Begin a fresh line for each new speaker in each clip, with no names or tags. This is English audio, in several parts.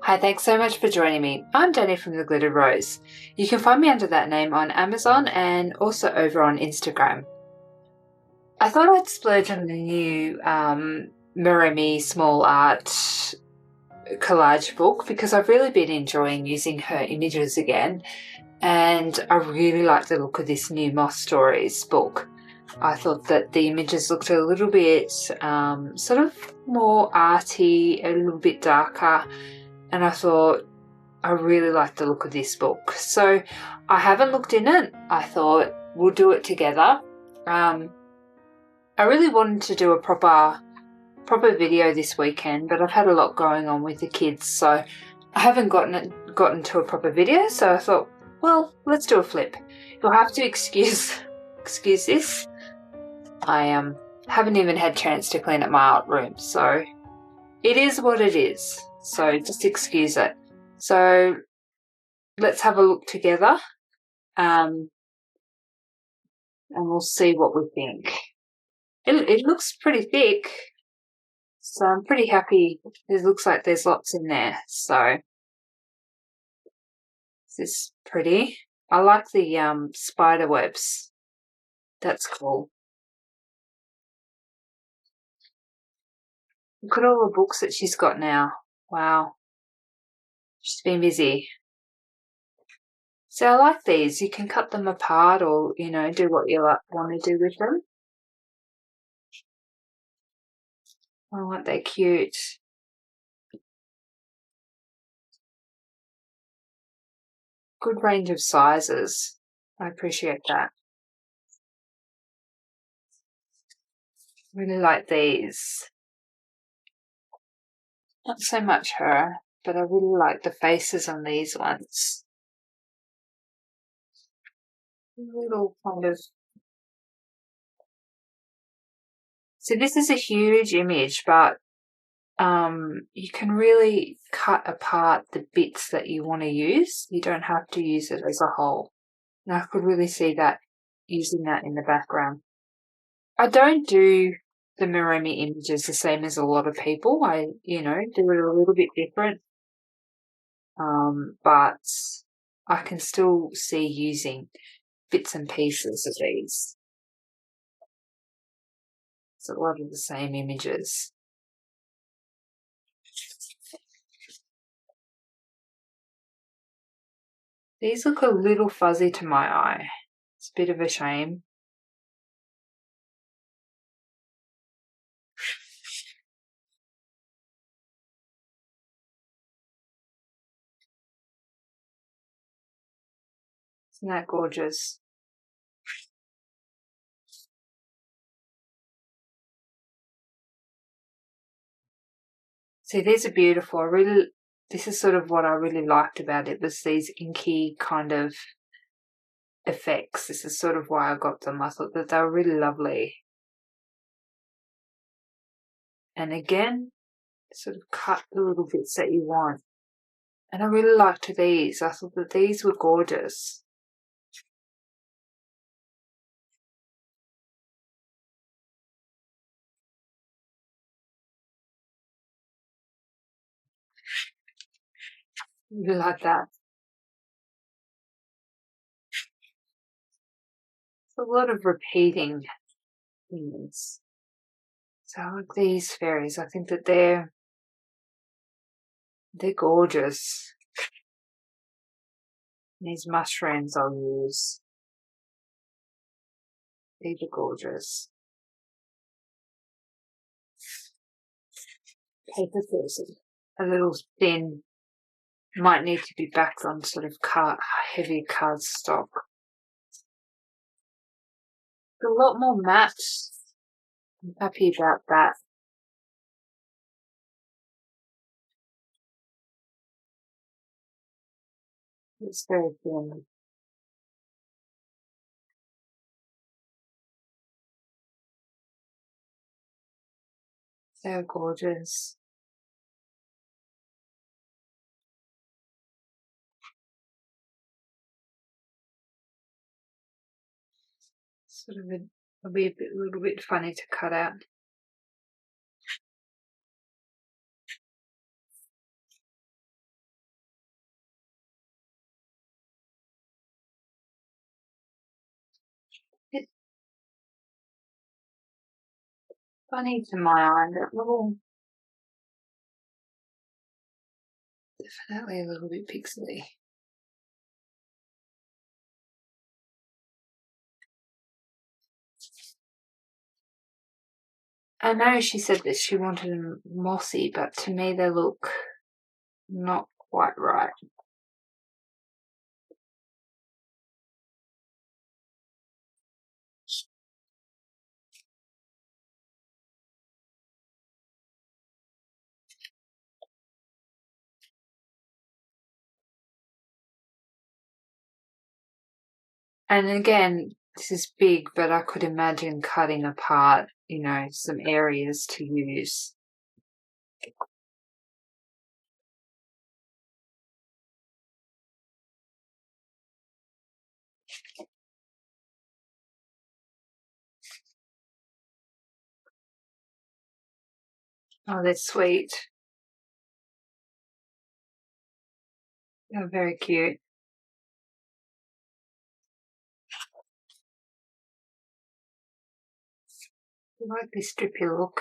Hi, thanks so much for joining me. I'm Danny from The Glittered Rose. You can find me under that name on Amazon and also over on Instagram. I thought I'd splurge on the new Maremi Small Art collage book because I've really been enjoying using her images again, and I really like the look of this new Moss Stories book. I thought that the images looked a little bit sort of more arty, a little bit darker, and I thought I really like the look of this book. So I haven't looked in it. I thought we'll do it together. I really wanted to do a proper video this weekend, but I've had a lot going on with the kids, so I haven't gotten to a proper video. So I thought, well, let's do a flip. You'll have to excuse this. I haven't even had a chance to clean up my art room, so it is what it is. So just excuse it. So let's have a look together, and we'll see what we think. It looks pretty thick, so I'm pretty happy. It looks like there's lots in there. So this is pretty. I like the spider webs. That's cool. Look at all the books that she's got now. Wow. She's been busy. So I like these. You can cut them apart or, do what you want to do with them. Oh, aren't they cute? Good range of sizes. I appreciate that. Really like these. Not so much her, but I really like the faces on these ones. Little kind of. So this is a huge image, but you can really cut apart the bits that you want to use. You don't have to use it as a whole. And I could really see that, using that in the background. I don't do the Maremi images the same as a lot of people. I, do it a little bit different. But I can still see using bits and pieces of these. It's a lot of the same images. These look a little fuzzy to my eye. It's a bit of a shame. Isn't that gorgeous? See, these are beautiful. This is sort of what I really liked about it, was these inky kind of effects. This is sort of why I got them. I thought that they were really lovely. And again, sort of cut the little bits that you want. And I really liked these. I thought that these were gorgeous. Really like that. It's a lot of repeating things. So I like these fairies. I think that they're gorgeous. These mushrooms I'll use. These are gorgeous. Paper person. A little thin. Might need to be backed on sort of heavy cardstock. A lot more matte. I'm happy about that. It's very thin. They're gorgeous. Sort of it'll be a little bit funny to cut out. funny to my eye. Definitely a little bit pixely. I know she said that she wanted them mossy, but to me they look not quite right. And again, this is big, but I could imagine cutting apart, some areas to use. Oh, they're sweet. They're very cute. I like this drippy look.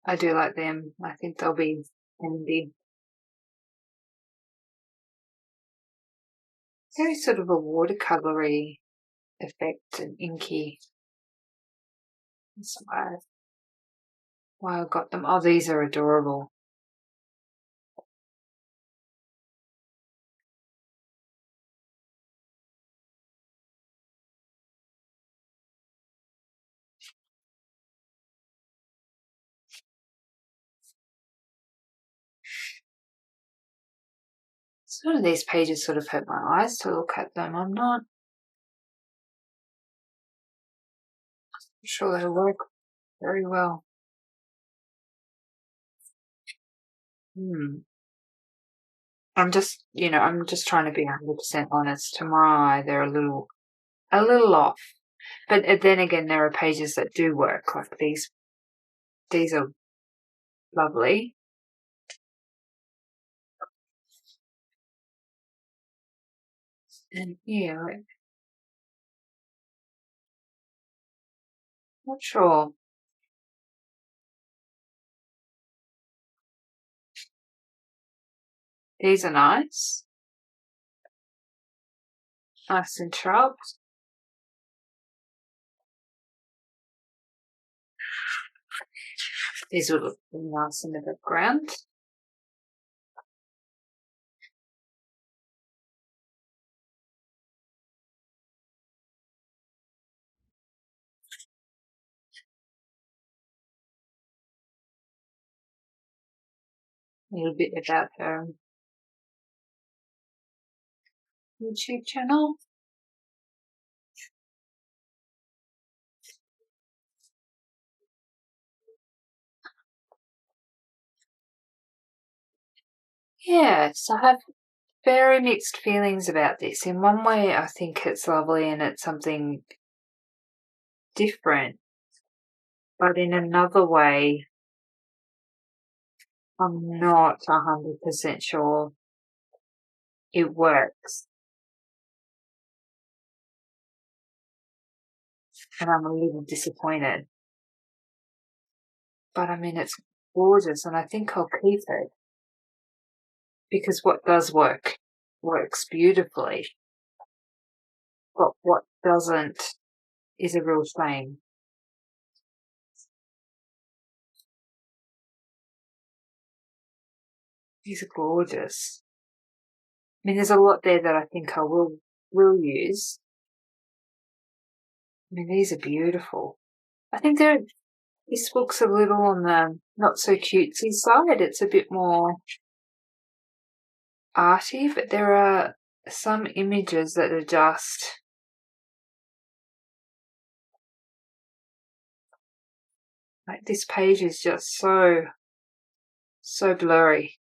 I do like them. I think they'll be handy. Very sort of a watercolory effect and inky. That's why I got them. Oh, these are adorable. Some of these pages sort of hurt my eyes to look at them. I'm not sure they'll work very well. I'm just trying to be 100% honest. To my eye, they're a little off. But then again, there are pages that do work. Like these are lovely. And yeah, not sure. These are nice. Nice and sharp. These would look nice in the background. A little bit about her YouTube channel. Yes, I have very mixed feelings about this. In one way, I think it's lovely and it's something different. But in another way, I'm not 100% sure it works. And I'm a little disappointed. But I mean, it's gorgeous and I think I'll keep it. Because what does work works beautifully. But what doesn't is a real shame. These are gorgeous. I mean, there's a lot there that I think I will use. I mean, these are beautiful. I think this book's a little on the not so cutesy side. It's a bit more arty, but there are some images that are just like this page is just so blurry.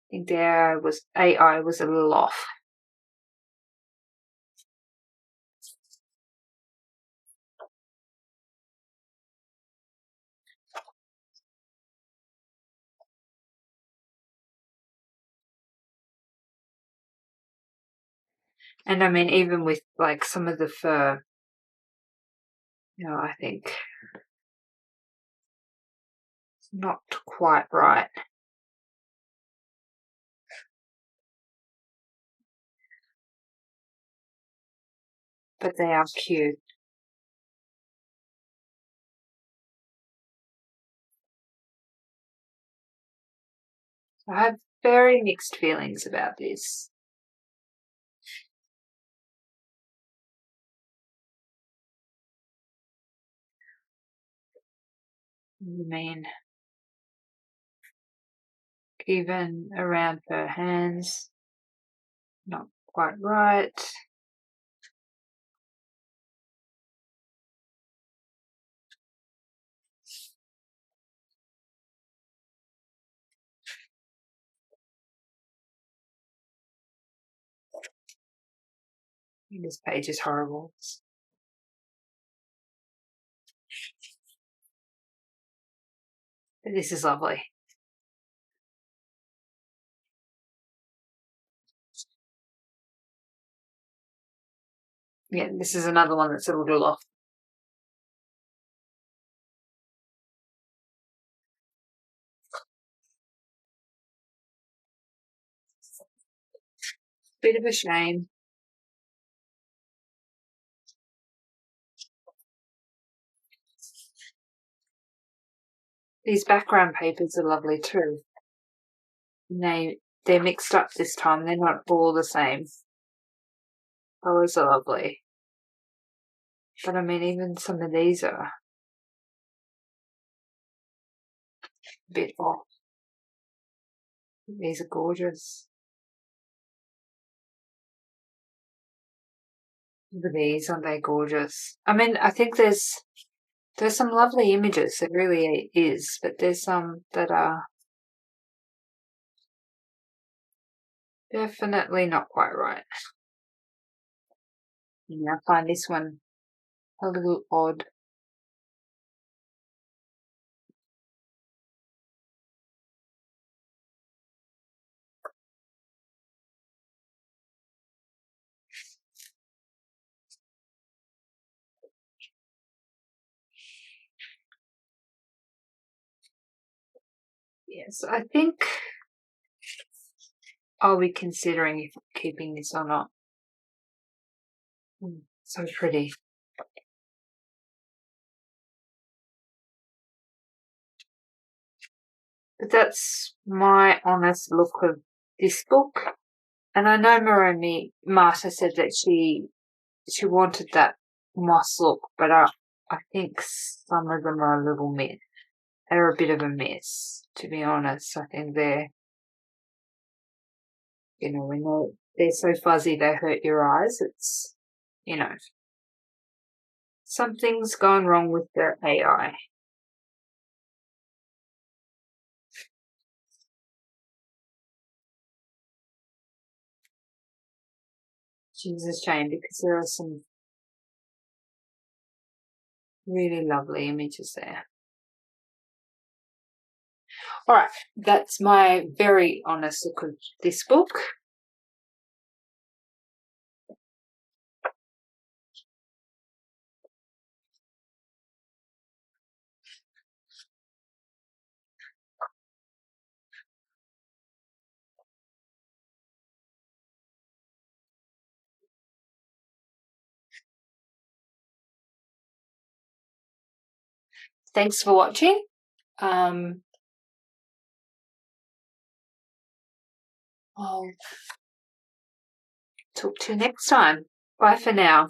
I think AI was a little off. And I mean, even with like some of the fur, I think it's not quite right. But they are cute. I have very mixed feelings about this. I mean, even around her hands, not quite right. This page is horrible. But this is lovely. Yeah, this is another one that's a little off. Bit of a shame. These background papers are lovely too. And they're mixed up this time. They're not all the same. Colours are lovely. But I mean, even some of these are a bit off. These are gorgeous. Look at these, aren't they gorgeous? I mean, I think there's some lovely images. There really is, but there's some that are definitely not quite right. I find this one a little odd. Yes, I think I'll be considering if keeping this or not. So pretty. But that's my honest look of this book. And I know Marta said that she wanted that moss look, but I think some of them are a little miss. They're a bit of a mess, to be honest. I think they're, when they're so fuzzy they hurt your eyes. It's, something's gone wrong with their AI. Which is a shame because there are some really lovely images there. All right, that's my very honest look of this book. Thanks for watching. I'll talk to you next time. Bye for now.